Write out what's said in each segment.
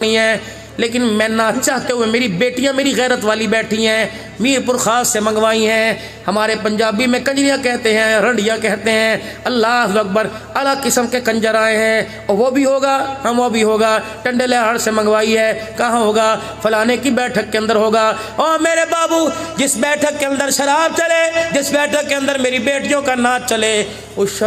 नहीं है, लेकिन मैं ना चाहते हुए मेरी बेटियां मेरी गैरत वाली बैठी हैं, मीरपुर ख़ास से मंगवाई हैं। हमारे पंजाबी में कंजरियाँ कहते हैं, रंडियाँ कहते हैं। अल्लाह अकबर, अलग किस्म के कंजर आए हैं और वो भी होगा, हम वो भी होगा। टंडलेहाड़ से मंगवाई है, कहाँ होगा? फलाने की बैठक के अंदर होगा। और मेरे बाबू, जिस बैठक के अंदर शराब चले, जिस बैठक के अंदर मेरी बेटियों का नाच चले, उस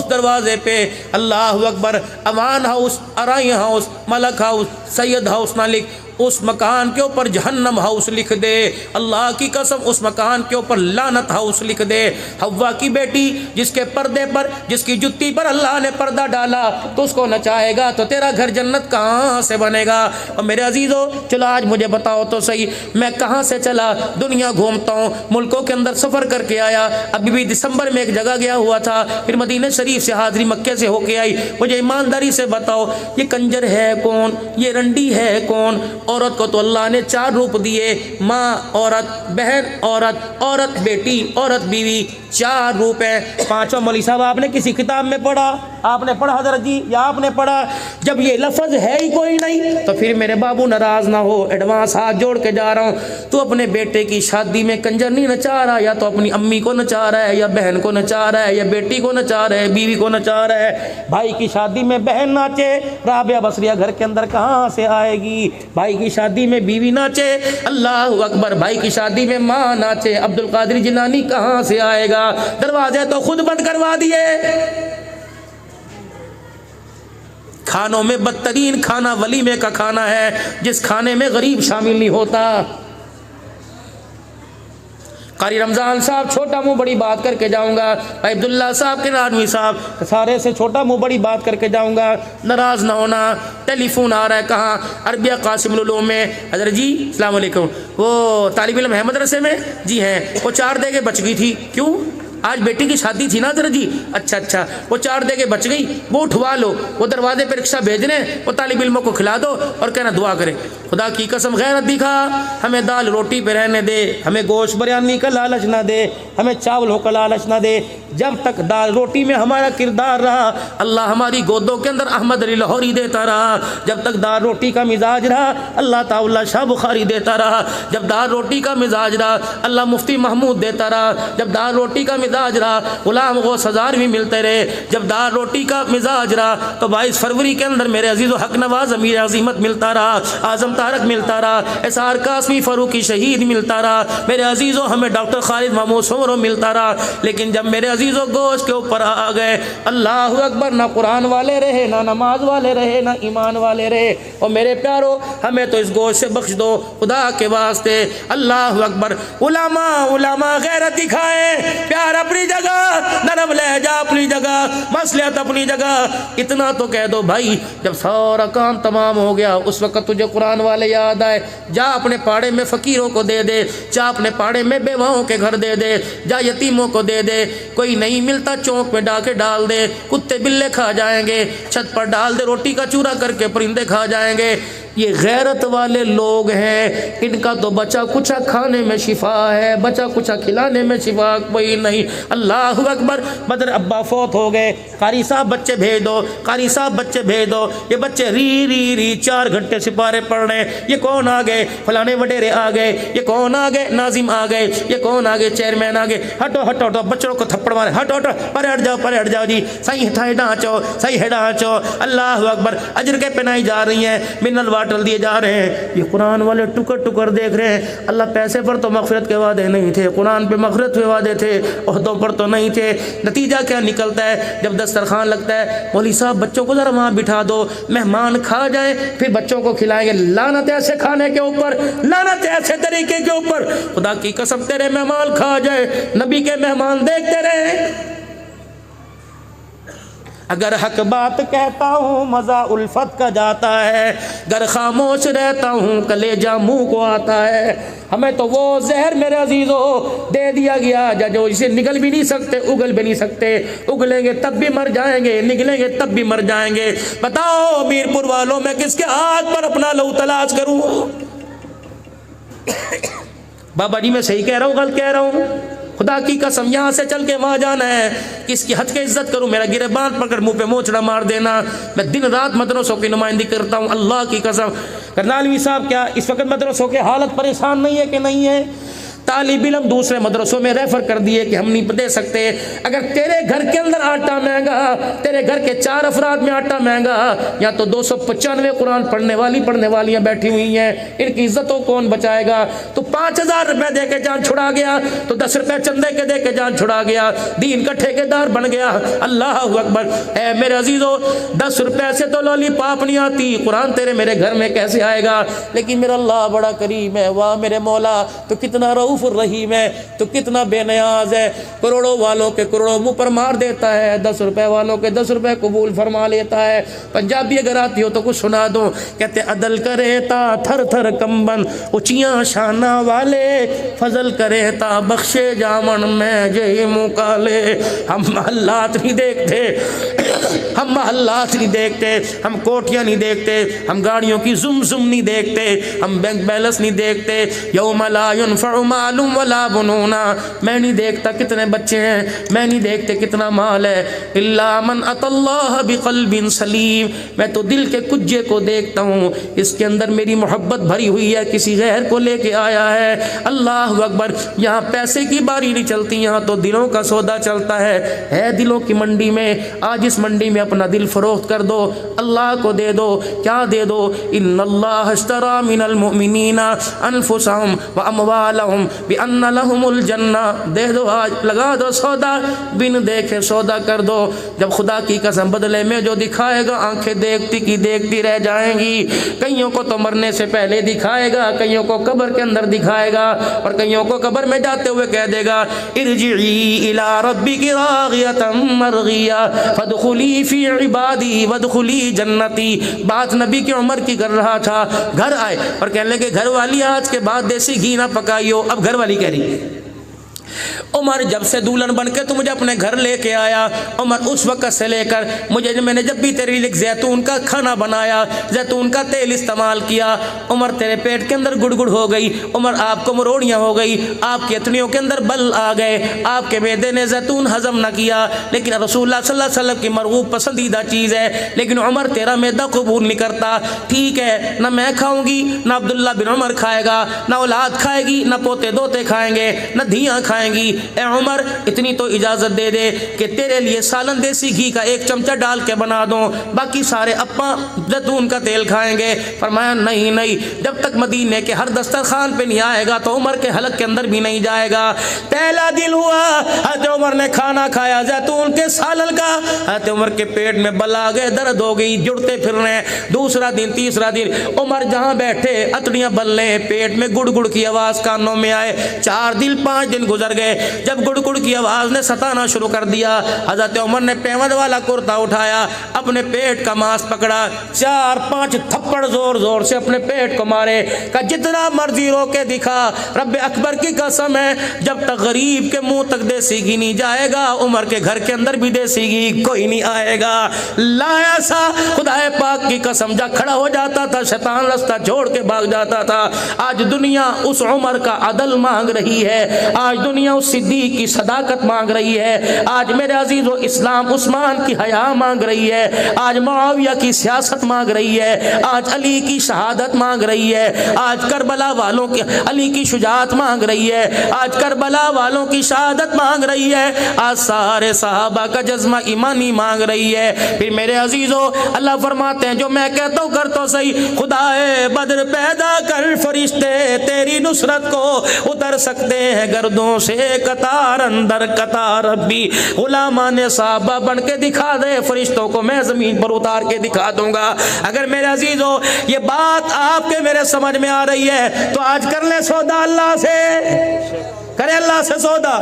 दरवाजे पे अल्लाह अकबर Aman house, Arai house, Malak house, Syed house ना लिख, उस मकान के ऊपर जहन्नम हाउस लिख दे। अल्लाह की कसम, उस मकान के ऊपर लानत हाउस लिख दे। हव्वा की बेटी जिसके पर्दे पर, जिसकी जुत्ती पर अल्लाह ने पर्दा डाला तो उसको नचाएगा तो तेरा घर जन्नत कहाँ से बनेगा? और मेरे अजीज़ों, चलो आज मुझे बताओ तो सही, मैं कहाँ से चला, दुनिया घूमता हूँ, मुल्कों के अंदर सफ़र करके आया। अभी भी दिसंबर में एक जगह गया हुआ था, फिर मदीना शरीफ से हाज़री मक्के से होके आई। मुझे ईमानदारी से बताओ, ये कंजर है कौन, ये रंडी है कौन? औरत को तो अल्लाह ने 4 रूप दिए, माँ औरत, बहन औरत, औरत बेटी, औरत बीवी, 4 रूप हैं। 5वां मौलवी साहब आपने किसी किताब में पढ़ा? आपने पढ़ा हज़रत जी, या आपने पढ़ा? जब ये लफ्ज़ है ही कोई नहीं तो फिर मेरे बाबू नाराज़ ना हो, एडवांस हाथ जोड़ के जा रहा हूँ। तू अपने बेटे की शादी में कंजर नहीं नचा रहा, या तो अपनी अम्मी को नचा रहा है, या बहन को नचा रहा है, या बेटी को नचा रहा है, बीवी को नचा रहा है। भाई की शादी में बहन नाचे, राबिया बसरिया घर के अंदर कहाँ से आएगी? भाई की शादी में बीवी नाचे, अल्लाह अकबर, भाई की शादी में माँ नाचे, अब्दुल कादिर जिलानी कहाँ से आएगा? दरवाजे तो खुद बंद करवा दिए। खानों में बदतरीन खाना वलीमे का खाना है, जिस खाने में गरीब शामिल नहीं होता। कारी रमज़ान साहब, छोटा मुंह बड़ी बात करके जाऊंगा। भाई अब्दुल्ला साहब के नानवी साहब, सारे से छोटा मुंह बड़ी बात करके जाऊंगा, नाराज़ ना होना। टेलीफोन आ रहा है, कहाँ? अरबिया कासिम उलूम में। हज़रत जी अस्सलाम वालेकुम, वो तालिब इल्म है मदरसे में? जी हैं। वो 4 देगे बच गई थी। क्यों? आज बेटी की शादी थी ना हज़रत जी। अच्छा अच्छा, वो 4 देगे बच गई, वो उठवा लो, वो दरवाजे पर रिक्शा भेज रहे हैं, वो तालिब इल्मों को खिला दो और कहना दुआ करें। खुदा की कसम गैरत दिखा, हमें दाल रोटी पे रहने दे, हमें गोश्त बिरयानी का लालच ना दे, हमें चावलों का लालच ना दे। जब तक दाल रोटी में हमारा किरदार रहा, अल्लाह हमारी गोदों के अंदर अहमद अली लाहौरी देता रहा। जब तक दाल रोटी का मिजाज रहा, अल्लाह ताउला शाह बुखारी देता रहा। जब दाल रोटी का मिजाज रहा, अल्लाह मुफ्ती महमूद देता रहा। जब दाल रोटी का मिजाज रहा, गुलाम गौस हज़ार भी मिलते रहे। जब दाल रोटी का मिजाज रहा तो 22 फरवरी के अंदर मेरे अजीज़ो हक नवाज अमीर अजीमत मिलता रहा, आज़म तारक मिलता रहा, एसआर कासमी फ़ारूकी शहीद मिलता रहा। मेरे अजीज़ो हमें डॉक्टर खालिद महमूद सोमरो मिलता रहा। लेकिन जब मेरे अजीज़ो गोश्त के ऊपर आ गए, अल्लाह अकबर, ना कुरान वाले रहे, ना नमाज वाले रहे, ना ईमान वाले रहे। और मेरे प्यारो, हमें तो इस गोश्त से बख्श दो खुदा के वास्ते। अल्लाह अकबर। उलमा उलमा गैरत दिखाए, प्यार अपनी जगह, नरम लहजा अपनी जगह, मसलियत अपनी जगह। इतना तो कह दो भाई, जब सारा काम तमाम हो गया उस वक्त तुझे कुरान वाले याद आए, जा अपने पाड़े में फ़कीरों को दे दे, जा अपने पाड़े में बेवाओं के घर दे दे, जा यतीमों को दे दे। कोई नहीं मिलता चौक में डाके डाल दे, कुत्ते बिल्ले खा जाएंगे। छत पर डाल दे, रोटी का चूरा करके परिंदे खा जाएंगे। ये गैरत वाले लोग हैं, इनका तो बचा कुचा खाने में शिफा है, बचा कुचा खिलाने में शिफा कोई नहीं। अल्लाह अकबर। बदर अब्बा फौत हो गए, कारी साहब बच्चे भेज दो, कारी साहब बच्चे भेज दो। ये बच्चे री 4 घंटे सिपारे पढ़ रहे हैं। ये कौन आ गए? फलाने वडेरे आ गए। ये कौन आ गए? नाजिम आ गए। ये कौन आ गए? चेयरमैन आ गए। हटो हटो हटो, बच्चों को थप्पड़ मारे, हटो हटो, परे हट जाओ जी, सही डांचो, सही है डांचो। अल्लाह अकबर। अजर के पहनाई जा रही हैं, मिनरल वाटर दिए जा रहे हैं। ये कुरान वाले टुकर टुकर देख रहे हैं। अल्लाह पैसे पर तो मग़फ़िरत के वादे नहीं थे, कुरान पे मग़फ़िरत के वादे थे, ओहदों पर तो नहीं थे। नतीजा क्या निकलता है? जब दस्तरखान लगता है, मौलवी साहब बच्चों को ज़रा वहाँ बिठा दो, मेहमान खा जाए फिर बच्चों को खिलाएंगे। लानत ऐसे खाने के ऊपर, लानत ऐसे तरीके के ऊपर। खुदा की कसम, तेरे मेहमान खा जाए, नबी के मेहमान देखते रहे। अगर हक बात कहता हूँ मज़ा उल्फत का जाता है, गर खामोश रहता हूँ कलेजा मुँह को आता है। हमें तो वो जहर मेरे अजीज़ों दे दिया गया जो इसे निगल भी नहीं सकते, उगल भी नहीं सकते। उगलेंगे तब भी मर जाएंगे, निगलेंगे तब भी मर जाएंगे। बताओ मीरपुर वालों, मैं किसके हाथ पर अपना लहू तलाश करूँ? बाबा जी मैं सही कह रहा हूँ, गलत कह रहा हूँ? खुदा की कसम यहाँ से चल के वहाँ जाना है, किसकी हद के इज्जत करूँ, मेरा गिरबान पकड़ मुँह पे मोचड़ा मार देना। मैं दिन रात मदरसों की नुमाइंदी करता हूँ, अल्लाह की कसम। करनालवी साहब क्या इस वक्त मदरसों के हालत परेशान नहीं है कि नहीं है? तालिब इल्म दूसरे मदरसों में रेफर कर दिए कि हम नहीं दे सकते। अगर तेरे घर के अंदर आटा महंगा, तेरे घर के 4 अफराद में आटा महंगा, या तो 295 कुरान पढ़ने वालियाँ बैठी हुई हैं, इनकी इज्जतों कौन बचाएगा? तो 5000 रुपये दे के जान छुड़ा गया, तो 10 रुपये चंदे के दे के जान छुड़ा गया, दीन का ठेकेदार बन गया। अल्लाह अकबर। ऐ मेरे अजीजों, 10 रुपये से तो लॉलीपॉप नहीं आती, कुरान तेरे मेरे घर में कैसे आएगा? लेकिन मेरा अल्लाह बड़ा करीम है, वाह मेरे मौला तो कितना रहीम है, तो कितना बेनियाज है। करोड़ों वालों के करोड़ों मुंह पर मार देता है, 10 रुपए वालों के 10 रुपए कबूल फरमा लेता है। पंजाबी अगर आती हो तो कुछ सुना दो। कहते अदल करे ता थर थर कंबन, ऊंचियां शाना वाले, फजल करे ता बख्शे जामन में जय मुकाले। हम महल्लात नहीं देखते, हम महल्लात नहीं देखते, हम कोठियां नहीं देखते, हम गाड़ियों की जुम जुम नहीं देखते, हम बैंक बैलेंस नहीं देखते। यौम ला युनफ़उ मालुम वला बुनूना, मैं नहीं देखता कितने बच्चे हैं, मैं नहीं देखते कितना माल है। इल्ला मन अतल्लाह बिक़ल्बिन सलीम, मैं तो दिल के कुज्जे को देखता हूँ, इसके अंदर मेरी मोहब्बत भरी हुई है, किसी गैर को लेके आया है। अल्लाह अकबर। यहाँ पैसे की बारी नहीं चलती, यहाँ तो दिलों का सौदा चलता है दिलों की मंडी में। आज इस मंडी में अपना दिल फरोख्त कर दो, अल्लाह को दे दो। क्या दे दो? इन्नल्लाह अश्तरा मिनल मुमिनीना अनफुसहुम व अमवालहुम बिअन्ना लहुमुल जन्ना। दे दो, आज लगा दो सौदा, बिन देखे सौदा कर दो। जब खुदा की कसम बदले में जो दिखाएगा, आंखें देखती की देखती रह जाएंगी। कईयों को तो मरने से पहले दिखाएगा, कईयों को कब्र के अंदर दिखाएगा, और कईयों को कब्र में जाते हुए कह देगा इरजिई इला रब्बिकी रागियतम मरगिया फदखुली फी इबादी वदखुली जन्नती। बात नबी की उम्र की कर रहा था। घर आए और कहने लगे घर वाली आज के बाद देसी घी ना पकाइयो। अब घर वाली कह रही उमर जब से दुल्हन बन के तो मुझे अपने घर लेके आया, उमर उस वक्त से लेकर मैंने जब भी तेरे लिए जैतून का खाना बनाया, जैतून का तेल इस्तेमाल किया, उमर तेरे पेट के अंदर गुड़गुड़ हो गई, उमर आपको मरोड़ियाँ हो गई, आपकी अतनियों के अंदर बल आ गए, आपके मैदे ने जैतून हजम न किया। लेकिन रसूलुल्लाह सल्लल्लाहु अलैहि वसल्लम की मरगूब पसंदीदा चीज़ है, लेकिन उमर तेरा मैदा कबूल नहीं करता। ठीक है, ना मैं खाऊंगी, ना अब्दुल्ला बिन उमर खाएगा, ना औलाद खाएगी, ना पोते दोते खाएंगे, ना धियाँ खाएंगी। ए उमर, इतनी तो इजाज़त दे दे कि तेरे लिए सालन देसी घी का 1 चमचा डाल के बना दूं, बाकी सारे अपा जैतून का तेल खाएंगे। फरमाया नहीं नहीं, जब तक मदीने के हर दस्तरखान पे नहीं आएगा तो उमर के हलक के अंदर भी नहीं जाएगा। पहला दिन हुआ, हज़रत उमर ने खाना खाया जैतून के सालन का, हज़रत उमर के पेट में बल आ गए, दर्द हो गई, जुड़ते फिर रहे। दूसरा दिन, तीसरा दिन, उमर जहाँ बैठे अतड़ियाँ बल्ले, पेट में गुड़ गुड़ की आवाज़ कानों में आए। 4 दिन 5 दिन गुजर गए। जब गुड़गुड़ की आवाज ने सताना शुरू कर दिया, हजरत उमर ने पेवंद वाला कुर्ता उठाया, अपने पेट का मांस पकड़ा, 4-5 थप्पड़ जोर जोर से अपने पेट को मारे। का जितना मर्जी रो के दिखा, रब्बे अकबर की कसम है, जब तक गरीब के मुंह तक देसी घी नहीं जाएगा, उमर के घर के अंदर भी देसी घी कोई नहीं आएगा। लाया सा खुदाए पाक की कसम, जा खड़ा हो जाता था, शैतान रास्ता छोड़ के भाग जाता था। आज दुनिया उस उमर का अदल मांग रही है, आज दुनिया उस सिद्दीक की सदाकत मांग रही है, आज मेरे अजीजों इस्लाम उस्मान की हया मांग रही है, आज मुआविया की सियासत मांग रही है, आज अली की शहादत मांग रही है, आज करबला वालों की अली की शुजात मांग रही है, आज करबला वालों की शहादत मांग रही है, आज सारे सहाबा का जज्मा ईमानी मांग रही है। फिर मेरे अजीजों अल्लाह फरमाते हैं जो मैं कहता हूँ कर तो सही, खुदाए बद्र पैदा कर फरिश्ते तेरी नुसरत को उतर सकते हैं गर्दों से कतार अंदर कतार। रब्बी गुलामा ने साहबा बन के दिखा दे, फरिश्तों को मैं जमीन पर उतार के दिखा दूंगा। अगर मेरे अजीजों ये बात आपके मेरे समझ में आ रही है तो आज कर ले सौदा अल्लाह से, करे अल्लाह से सौदा।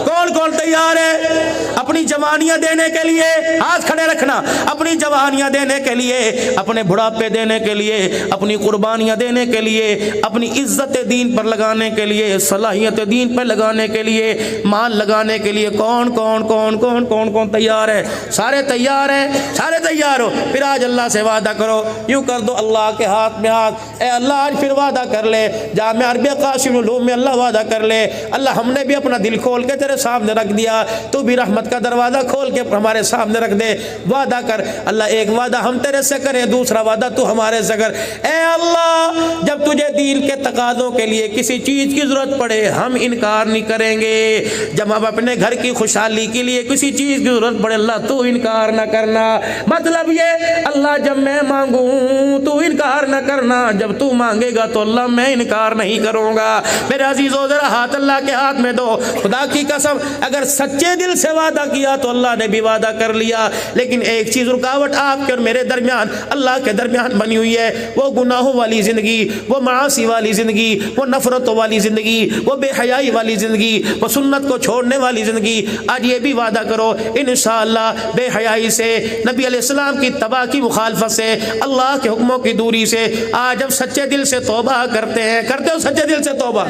कौन कौन तैयार है अपनी जवानियां देने के लिए? हाथ खड़े रखना। अपनी जवानियां देने के लिए, अपने बुढ़ापे देने के लिए, अपनी कुर्बानियां देने के लिए, अपनी इज्जत दीन पर लगाने के लिए, सलाहियत दीन पर लगाने के लिए, माल लगाने के लिए कौन कौन कौन कौन कौन कौन तैयार है? सारे तैयार हैं? सारे तैयार हो? फिर आज अल्लाह से वादा करो, यूँ कर दो अल्लाह के हाथ में हाथ, ए अल्लाह आज फिर वादा कर ले, जामिया अरबिया कासिम उलूम में अल्लाह वादा कर ले, अल्लाह हमने भी अपना दिल खोल के तेरे सामने रख दिया, तू भी रहमत का दरवाज़ा खोल के हमारे सामने रख दे। वादा कर अल्लाह, एक वादा हम तेरे से करें, दूसरा वादा तू हमारे से कर। ए अल्लाह, जब तुझे दीन के तकाज़ों के लिए किसी चीज़ की ज़रूरत पड़े हम इनकार नहीं करेंगे। जब हम अपने घर की खुशहाली के लिए किसी चीज़ की ज़रूरत पड़े अल्लाह तू इनकार ना करना। मतलब ये अल्लाह, जब मैं मांगूँ तू इनकार ना करना, जब तू मांगेगा तो अल्लाह मैं इनकार नहीं करूँगा। मेरे अजीज़ों ज़रा हाथ अल्लाह के हाथ में दो। खुदा की कसम अगर सच्चे दिल से वादा किया तो अल्लाह ने भी वादा कर लिया, लेकिन एक चीज़ रुकावट आपके और मेरे दरमियान, अल्लाह के दरमियान बनी हुई है, वो गुनाहों वाली ज़िंदगी, वो मासी वाली ज़िंदगी, वो नफ़रतों वाली ज़िंदगी, वो बेहयाई वाली ज़िंदगी, वो सुन्नत को छोड़ने वाली ज़िंदगी। आज ये भी वादा करो इंशाअल्लाह बेहयाई से, नबी अलैहिस्सलाम की तबाह की मुखालफत से, अल्लाह के हुक्मों की दूरी से आज हम सच्चे दिल से तौबा करते हैं। करते हो सच्चे दिल से तौबा?